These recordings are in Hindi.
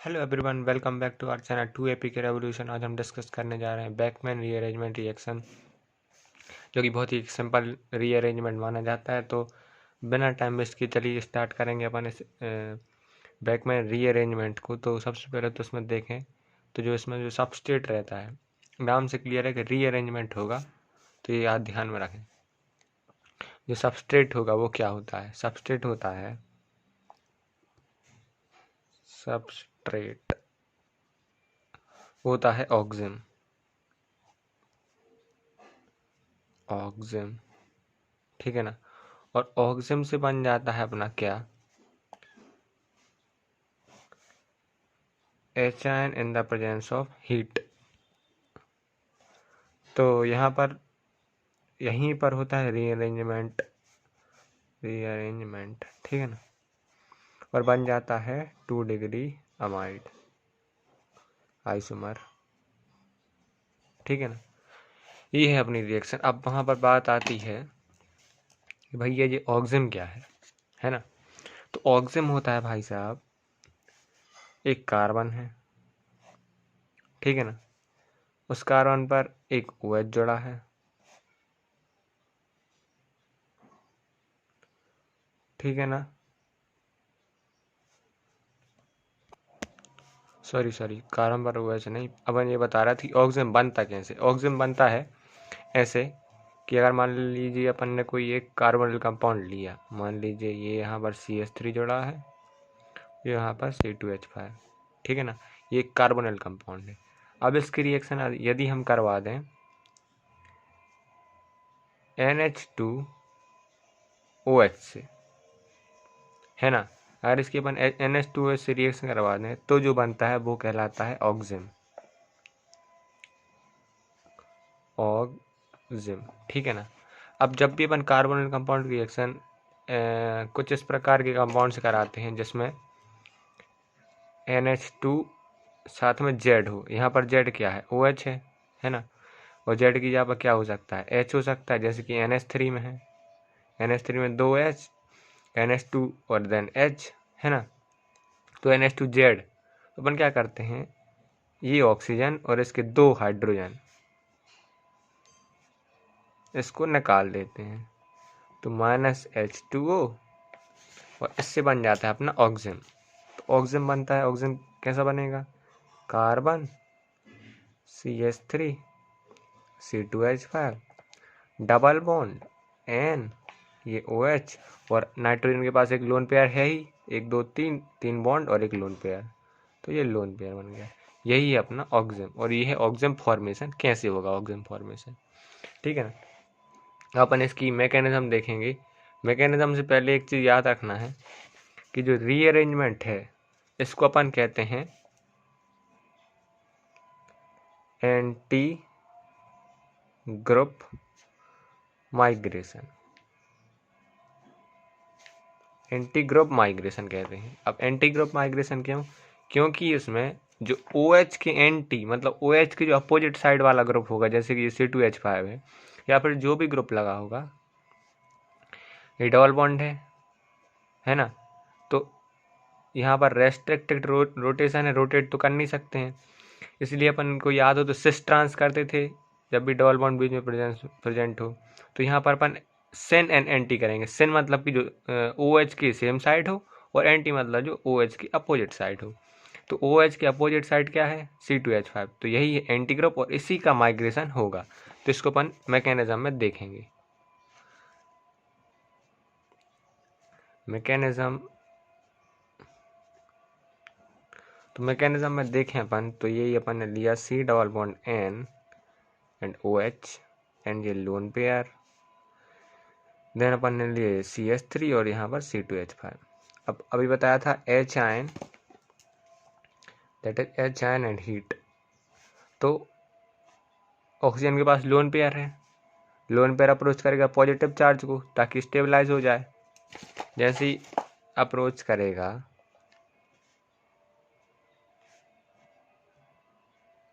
Hello everyone, welcome back to our channel 2 के रेवोल्यूशन। आज हम डिस्कस करने जा रहे हैं बैकमैन रीअरेंजमेंट रिएक्शन, जो कि बहुत ही सिंपल रीअरेंजमेंट माना जाता है। तो बिना टाइम वेस्ट किए चलिए स्टार्ट करेंगे अपन इस बैकमैन रीअरेंजमेंट को। तो सबसे पहले तो इसमें देखें तो जो इसमें जो सबस्ट्रेट रहता है, नाम से क्लियर है कि रीअरेंजमेंट होगा, तो ये याद ध्यान में रखें। जो सबस्ट्रेट होगा वो क्या होता है? सबस्ट्रेट होता है सबस्ट्रेट होता है ऑक्सिन। ऑक्सिन, ठीक है ना। और ऑक्सिन से बन जाता है अपना क्या? H ion in the presence of heat. तो यहाँ पर यहीं पर होता है रीअरेंजमेंट, ठीक है ना। और बन जाता है 2 डिग्री अमाइड आइसोमर, ठीक है ना। ये है अपनी रिएक्शन। अब वहाँ पर बात आती है कि भाई ये ऑक्सिन क्या है ना। तो ऑक्सिन होता है भाई साहब एक कार्बन है, ठीक है ना। उस कार्बन पर एक OH जुड़ा है, ठीक है ना। सॉरी कार्बन पर OH नहीं, अब ये बता रहा थी ऑक्सिजन बनता कैसे। ऑक्सिजन बनता है ऐसे कि अगर मान लीजिए अपन ने कोई एक कार्बोनिल कंपाउंड लिया, मान लीजिए ये यहाँ पर CH3 जुड़ा है, यहाँ पर C2H5, ठीक है ना। ये एक कार्बोनिल कंपाउंड है। अब इसकी रिएक्शन यदि हम करवा दें NH2OH से, है ना। अगर इसकी अपन NH2OH से रिएक्शन करवा दें तो जो बनता है वो कहलाता है ऑक्सिन। ऑक्सिन, ठीक है ना। अब जब भी अपन कार्बोनिल कंपाउंड की रिएक्शन कुछ इस प्रकार के कंपाउंड से कराते हैं जिसमें NH2 साथ में Z हो, यहाँ पर Z क्या है? OH है ना। और Z की जगह पर क्या हो सकता है? H हो सकता है, जैसे कि NH3 में है। NH3 में 2 H, NH2 और देन H, है ना। तो NH2Z, तो अपन क्या करते हैं, ये ऑक्सीजन और इसके 2 हाइड्रोजन इसको निकाल देते हैं, तो -H2O, और इससे बन जाता है अपना ऑक्सिजन। तो ऑक्सिजन बनता है। ऑक्सिजन कैसा बनेगा? Carbon CH3 C2H5 double bond N, ये OH, और नाइट्रोजन के पास एक लोन पेयर है ही, 1 2 3 3 बॉन्ड और एक लोन पेयर, तो ये लोन पेयर बन गया। यही है अपना ऑक्सिजन। और ये है ऑक्सिजन फॉर्मेशन। कैसे होगा ऑक्सिजन फॉर्मेशन, ठीक है ना। अपन इसकी मैकेनिज्म देखेंगे। मैकेनिज्म से पहले एक चीज़ याद रखना है कि जो रीअरेंजमेंट है इसको अपन कहते हैं anti group migration. Anti group migration कहते हैं। अब एंटी ग्रुप माइग्रेशन क्यों? क्योंकि इसमें जो OH के एंटी, मतलब OH के जो अपोजिट साइड वाला ग्रुप होगा, जैसे कि C2H5 है, या फिर जो भी ग्रुप लगा होगा, ये डबल बॉन्ड है ना। तो यहाँ पर रेस्ट्रिक्टेड रोटेशन है, रोटेट तो कर नहीं सकते हैं। इसलिए अपन को याद हो तो सिस ट्रांस करते थे जब भी डबल बॉन्ड बीच में प्रेजेंट हो। तो यहाँ पर अपन सेन एंड एंटी करेंगे। सेन मतलब कि जो OH की सेम साइड हो, और एंटी मतलब जो OH की अपोजिट साइड हो। तो OH की अपोजिट साइड क्या है? C2H5। तो यही है एंटी ग्रुप, और इसी का माइग्रेशन होगा। तो इसको अपन मैकेनिज्म में देखेंगे। मैकेनिज्म, तो मैकेनिज्म में देखें अपन तो यही अपन ने लिया C double bond N and OH and ये लोन पेयर। देन अपन ने लिए CH3 और यहाँ पर C2H5। अब अभी बताया था H ion, that is H ion and heat. तो ऑक्सीजन के पास लोन पेयर है, लोन पेयर अप्रोच करेगा पॉजिटिव चार्ज को ताकि स्टेबलाइज हो जाए। जैसे ही अप्रोच करेगा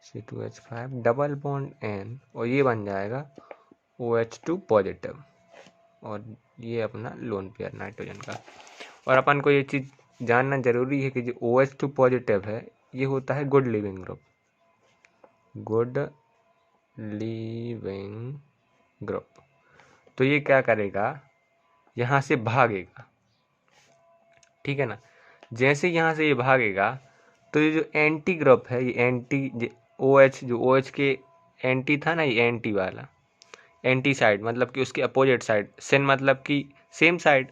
C2H5 डबल बॉन्ड N, और ये बन जाएगा OH2 पॉजिटिव, और ये अपना लोन पेयर नाइट्रोजन का। और अपन को ये चीज़ जानना जरूरी है कि जो OH2 पॉजिटिव है ये होता है good leaving group, good leaving group. तो ये क्या करेगा, यहाँ से भागेगा, ठीक है ना। जैसे यहाँ से ये भागेगा तो ये जो एंटी ग्रुप है, ये एंटी OH, जो OH के एंटी था ना, ये एंटी वाला, एंटी साइड मतलब कि उसके अपोजिट साइड, सिन मतलब कि सेम साइड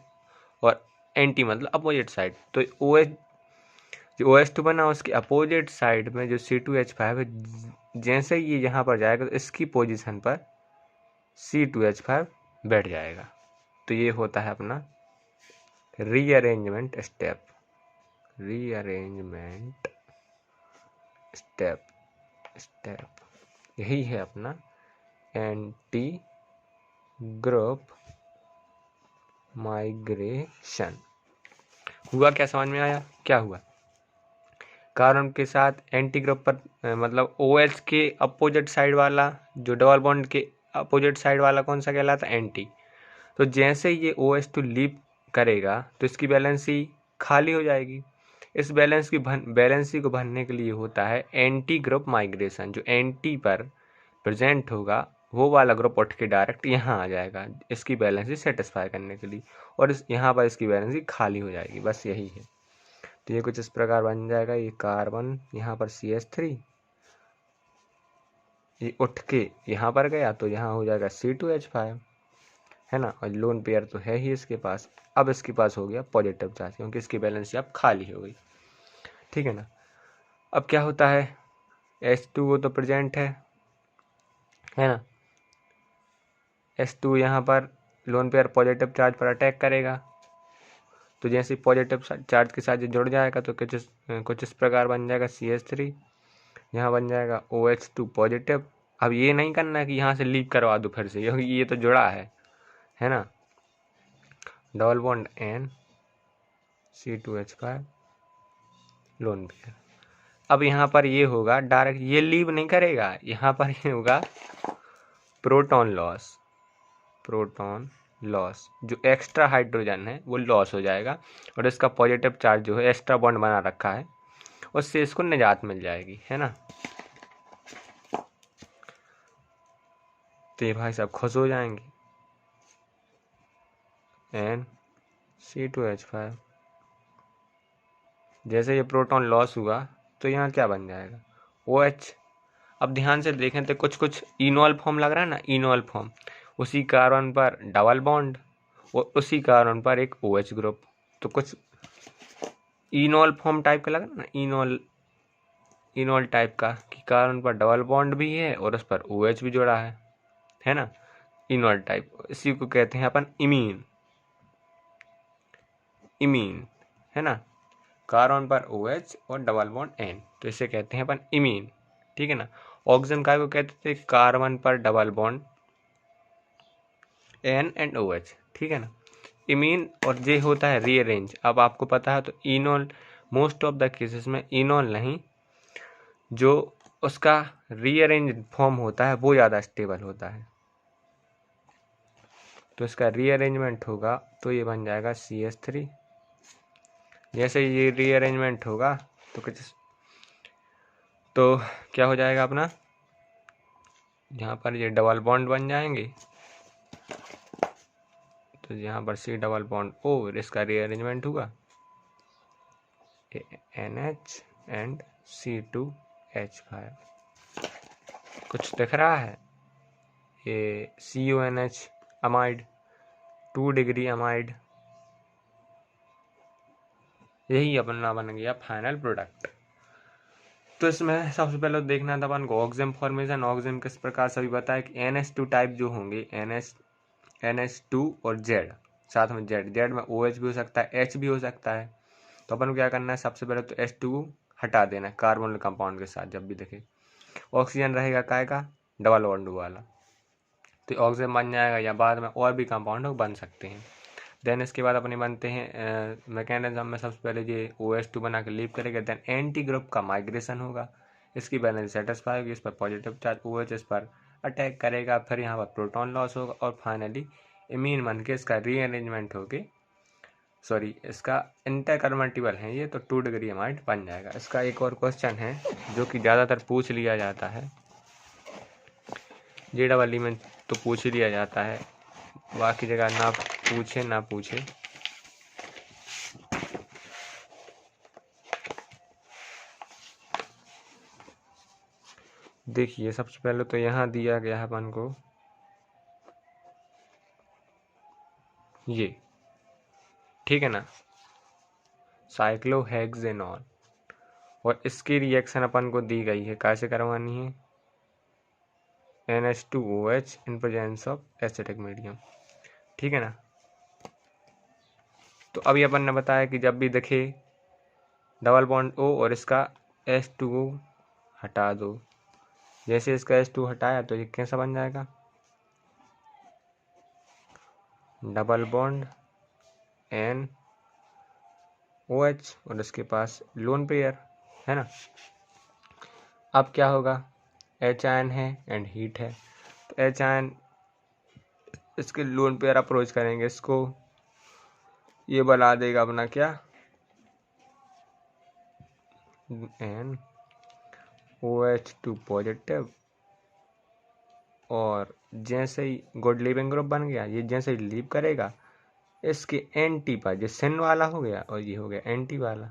और एंटी मतलब अपोजिट साइड। तो OH जो OH2 बना उसके अपोजिट साइड में जो C2H5 है, जैसे ये यहाँ पर जाएगा तो इसकी पोजीशन पर C2H5 बैठ जाएगा। तो ये होता है अपना रीअरेंजमेंट स्टेप, रीअरेंजमेंट स्टेप, यही है अपना एंटी ग्रुप माइग्रेशन। हुआ क्या, समझ में आया क्या हुआ? कार्बन के साथ एंटी ग्रुप पर मतलब OH के अपोजिट साइड वाला, जो डबल बॉन्ड के अपोजिट साइड वाला कौन सा कहलाता है, एंटी। तो जैसे ये OH2 लीव करेगा तो इसकी वैलेंसी खाली हो जाएगी। इस बैलेंसी को भरने के लिए होता है एंटी ग्रुप माइग्रेशन। जो एंटी पर प्रेजेंट होगा वो वाला ग्रुप उठ के डायरेक्ट यहाँ आ जाएगा इसकी बैलेंसी सेटिस्फाई करने के लिए, और यहाँ पर इसकी बैलेंसी खाली हो जाएगी। बस यही है। तो ये कुछ इस प्रकार बन जाएगा, ये कार्बन यहाँ पर CH3, ये उठ के यहाँ पर गया तो यहाँ हो जाएगा C2H5, है ना। और लोन पेयर तो है ही इसके पास। अब इसके पास हो गया पॉजिटिव चार्ज क्योंकि इसकी बैलेंसी अब खाली हो गई, ठीक है ना। अब क्या होता है, H2O तो प्रेजेंट है ना। H2 यहाँ पर लोन पेयर पॉजिटिव चार्ज पर अटैक करेगा, तो जैसे पॉजिटिव चार्ज के साथ जुड़ जाएगा तो कुछ इस प्रकार बन जाएगा CH3, यहाँ बन जाएगा OH2 पॉजिटिव। अब ये नहीं करना है कि यहाँ से लीव करवा दो फिर से, क्योंकि ये तो जुड़ा है ना। Double bond N C2H5 lone pair. अब यहाँ पर ये होगा डायरेक्ट, ये लीव नहीं करेगा, यहाँ पर ये होगा प्रोटॉन लॉस, प्रोटॉन लॉस। जो एक्स्ट्रा हाइड्रोजन है वो लॉस हो जाएगा और इसका पॉजिटिव चार्ज जो है एक्स्ट्रा बॉन्ड बना रखा है उससे इसको निजात मिल जाएगी, है ना। तो ये भाई साहब खुश हो जाएंगे। N C2H5, जैसे ये प्रोटॉन लॉस हुआ तो यहाँ क्या बन जाएगा, OH। अब ध्यान से देखें तो कुछ कुछ इनॉल फॉर्म लग रहा है ना, इनॉल फॉर्म। उसी कार्बन पर डबल बॉन्ड और उसी कार्बन पर एक OH ग्रुप। तो कुछ इनॉल फॉर्म टाइप का लग रहा है ना, इनॉल टाइप का, कि कार्बन पर डबल बॉन्ड भी है और उस पर OH भी जुड़ा है ना। इनॉल टाइप, इसी को कहते हैं अपन इमीन, है ना। कार्बन पर OH और डबल बॉन्ड N, तो इसे कहते हैं अपन इमीन, ठीक है ना। ऑक्सीजन काय को कहते थे, कार्बन पर double bond N and OH, ठीक है ना। इमीन और जे होता है रीअरेंज। अब आपको पता है तो इनॉल मोस्ट ऑफ द केसेस में इनॉल नहीं, जो उसका रीअरेंज फॉर्म होता है वो ज़्यादा स्टेबल होता है। तो इसका रीअरेंजमेंट होगा तो ये बन जाएगा CH3। जैसे ये रीअरेंजमेंट होगा तो क्या हो जाएगा अपना, यहाँ पर ये डबल बॉन्ड बन जाएंगे, तो यहाँ पर C डबल बॉन्ड O, इसका रीअरेंजमेंट हुआ NH एंड C2H5। कुछ दिख रहा है, ये CONH अमाइड, 2 डिग्री अमाइड, यही अपना बन गया फाइनल प्रोडक्ट। तो इसमें सबसे पहले देखना था अपन को ऑक्सीजन फॉर्मेशन। ऑक्सीजन किस प्रकार से भी बताया कि NH2 टाइप जो होंगे, NH2 और Z, साथ में Z में OH भी हो सकता है, H भी हो सकता है। तो अपन को क्या करना है, सबसे पहले तो H2 हटा देना है कार्बन कंपाउंड के साथ। जब भी देखे ऑक्सीजन रहेगा काय का, डबल बॉन्ड वाला, तो ऑक्सीजन बन जाएगा, या बाद में और भी कंपाउंड बन सकते हैं। देन इसके बाद अपने बनते हैं मैकेनिज्म में सबसे पहले ये OH2 बना के लीव करेगा, देन एंटी ग्रुप का माइग्रेशन होगा, इसकी बैलेंस सेटिस्फाई होगी, इस पर पॉजिटिव चार्ज OH इस पर अटैक करेगा, फिर यहाँ पर प्रोटॉन लॉस होगा और फाइनली इमीन बन के इसका रीअरेंजमेंट होके सॉरी इसका इंटरकन्वर्टिबल है ये, तो 2 डिग्री अमाइड बन जाएगा। इसका एक और क्वेश्चन है जो कि ज़्यादातर पूछ लिया जाता है, JEE में तो पूछ ही लिया जाता है, बाकी जगह ना पूछे। देखिए सबसे पहले तो यहाँ दिया गया है अपन को ये, ठीक है ना, साइक्लोहेक्सेनॉल, और इसकी रिएक्शन अपन को दी गई है, कैसे करवानी है, NH2OH in presence of acidic medium, ठीक है ना। तो अभी अपन ने बताया कि जब भी दिखे डबल बॉन्ड O और इसका H2O हटा दो, जैसे इसका H2 हटाया तो ये कैसा बन जाएगा, डबल बॉन्ड NOH और इसके पास लोन पेयर है ना। अब क्या होगा, H आयन है एंड हीट है, तो H आयन इसके लोन पेयर अप्रोच करेंगे इसको, ये बना देगा अपना क्या, NOH2 पॉजिटिव, और जैसे ही गुड लीविंग ग्रुप बन गया, ये जैसे ही लीव करेगा इसके एंटी पर, जो सिन वाला हो गया और ये हो गया एंटी वाला,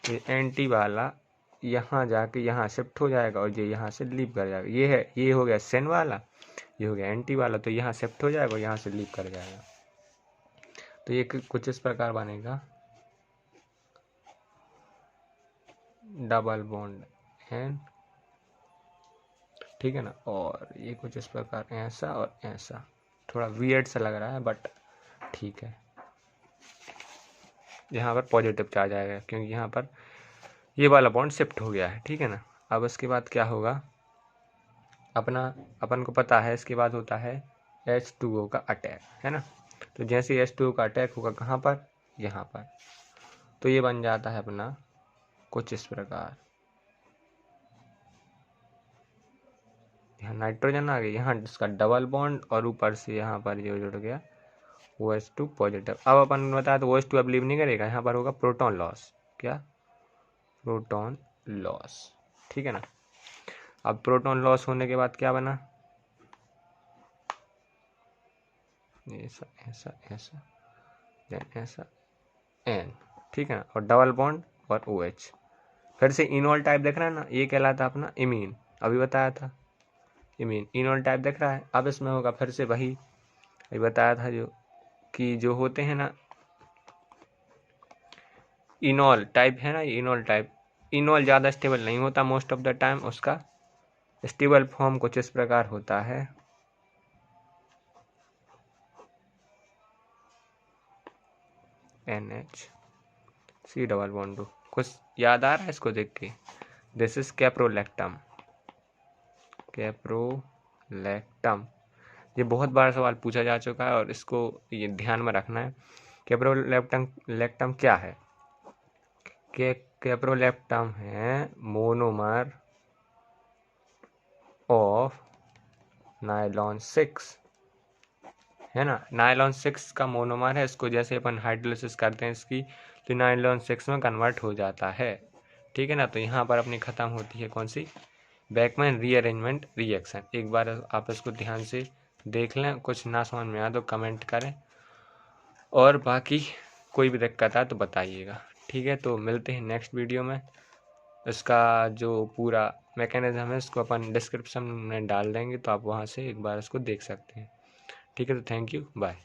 ये एंटी वाला यहाँ जाके यहाँ शिफ्ट हो जाएगा और ये यहाँ से लीव कर जाएगा, ये है, ये हो गया सिन वाला, ये हो गया एंटी वाला, तो यहाँ शिफ्ट हो जाएगा और यहाँ से लीव कर जाएगा। तो ये कुछ इस प्रकार बनेगा, डबल बॉन्ड N, ठीक है ना, और ये कुछ इस प्रकार ऐसा और ऐसा, थोड़ा वियर्ड सा लग रहा है बट ठीक है। यहाँ पर पॉजिटिव चार्ज आएगा क्योंकि यहाँ पर ये वाला बॉन्ड शिफ्ट हो गया है, ठीक है ना। अब इसके बाद क्या होगा, अपन को पता है इसके बाद होता है H2O का अटैक, है ना। तो जैसे H2O का अटैक होगा कहाँ पर, यहाँ पर, तो ये बन जाता है अपना कुछ इस प्रकार, यहाँ नाइट्रोजन आ गया, यहाँ इसका डबल बॉन्ड और ऊपर से यहाँ पर जो जुड़ गया OH2 पॉजिटिव। अब अपन ने बताया तो OH2 अब लीव नहीं करेगा, यहाँ पर होगा प्रोटॉन लॉस, क्या, प्रोटॉन लॉस, ठीक है ना। अब प्रोटॉन लॉस होने के बाद क्या बना, ऐसा ऐसा ऐसा देन ऐसा N, ठीक है ना, और डबल बॉन्ड और OH, फिर से इनॉल टाइप देख रहा है ना, ये कहलाता अपना इमीन, अभी बताया था इमीन, इनॉल टाइप देख रहा है। अब इसमें होगा फिर से वही अभी बताया था जो कि जो होते हैं ना इनॉल टाइप है ना, ये इनॉल टाइप, इनॉल ज़्यादा स्टेबल नहीं होता मोस्ट ऑफ द टाइम, उसका स्टेबल फॉर्म कुछ इस प्रकार होता है, NH डबल बॉन्ड 2, कुछ याद आ रहा है इसको देख के, दिस इज कैप्रोलैक्टम, कैप्रोलैक्टम, ये बहुत बार सवाल पूछा जा चुका है और इसको ये ध्यान में रखना है। कैप्रोलैक्टम क्या है, कैप्रोलैक्टम है मोनोमर ऑफ नायलॉन 6, है ना, नायलॉन 6 का मोनोमर है, इसको जैसे अपन हाइड्रोलिसिस करते हैं इसकी, तो नायलॉन 6 में कन्वर्ट हो जाता है, ठीक है ना। तो यहाँ पर अपनी ख़त्म होती है कौन सी, बेकमैन रीअरेंजमेंट रिएक्शन। एक बार आप इसको ध्यान से देख लें, कुछ ना समझ में आए तो कमेंट करें, और बाकी कोई भी दिक्कत आए तो बताइएगा, ठीक है। तो मिलते हैं नेक्स्ट वीडियो में, इसका जो पूरा मैकेनिज्म है इसको अपन डिस्क्रिप्शन में डाल देंगे, तो आप वहाँ से एक बार इसको देख सकते हैं, ठीक है। तो थैंक यू, बाय।